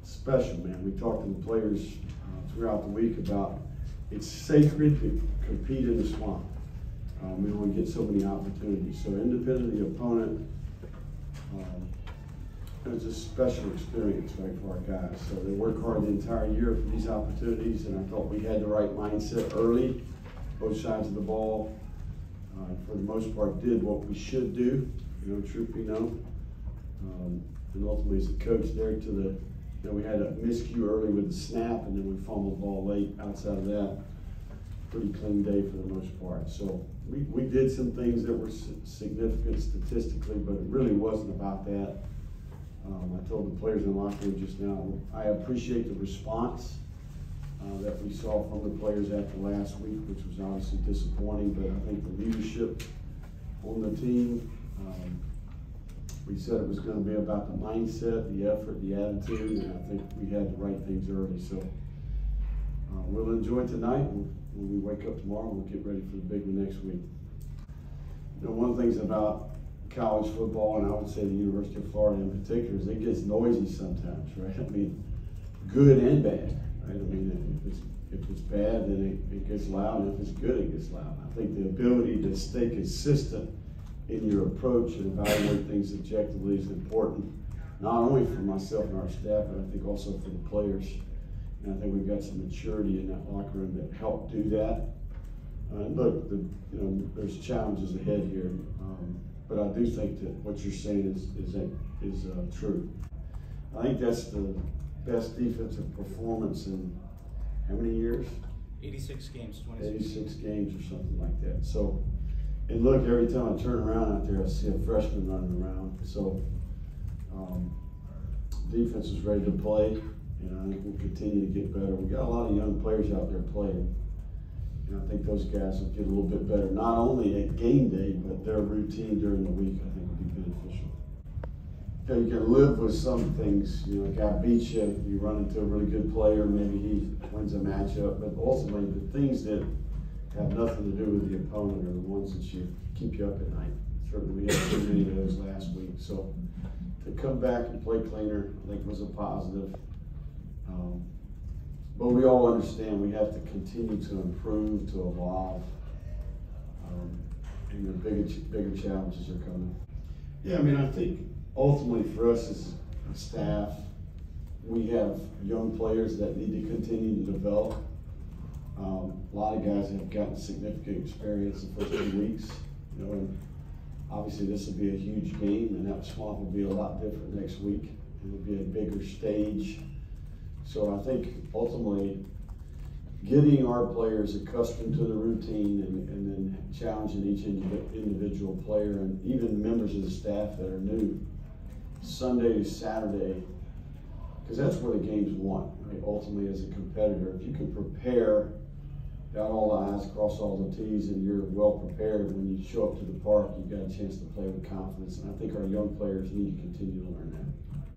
special, man. We talked to the players throughout the week about it's sacred to compete in the swamp. We only get so many opportunities. So independent of the opponent, it's a special experience, right, for our guys. So they work hard the entire year for these opportunities, and I thought we had the right mindset early, both sides of the ball. For the most part, did what we should do, truth be known. And ultimately, as a coach there to the, we had a miscue early with the snap, and then we fumbled the ball late. Outside of that, pretty clean day for the most part. So we did some things that were significant statistically, but it really wasn't about that. I told the players in the locker room just now, I appreciate the response that we saw from the players after last week, which was obviously disappointing, but I think the leadership on the team, we said it was going to be about the mindset, the effort, the attitude, and I think we had the right things early. So we'll enjoy tonight, and when we wake up tomorrow, we'll get ready for the big one next week. One of the things about college football, and I would say the University of Florida in particular, is it gets noisy sometimes, right? I mean, good and bad, right? I mean, if it's bad, then it gets loud, and if it's good, it gets loud. I think the ability to stay consistent in your approach and evaluate things objectively is important, not only for myself and our staff, but I think also for the players. And I think we've got some maturity in that locker room that help do that. Look, there's challenges ahead here, but I do think that what you're saying is true. I think that's the best defensive performance in how many years? 86 games, 26. 86 games or something like that. So, and look, every time I turn around out there, I see a freshman running around. So, defense is ready to play, and I think we'll continue to get better. We got a lot of young players out there playing, and I think those guys will get a little bit better, not only at game day, but their routine during the week, I think will be beneficial. You can live with some things, a guy beats you, you run into a really good player, maybe he wins a matchup, but ultimately the things that have nothing to do with the opponent are the ones that keep you up at night. Certainly we had too many of those last week. So to come back and play cleaner, I think was a positive. But we all understand we have to continue to improve, to evolve, and the bigger challenges are coming. Yeah, I mean, I think ultimately for us as a staff, we have young players that need to continue to develop. A lot of guys have gotten significant experience the first 2 weeks, and obviously this will be a huge game, and that swamp will be a lot different next week. It will be a bigger stage. So I think ultimately getting our players accustomed to the routine and then challenging each individual player and even members of the staff that are new, Sunday to Saturday, because that's where the game's won, right? Ultimately as a competitor, if you can prepare, dot all the I's, cross all the T's, and you're well prepared when you show up to the park, you've got a chance to play with confidence. And I think our young players need to continue to learn that.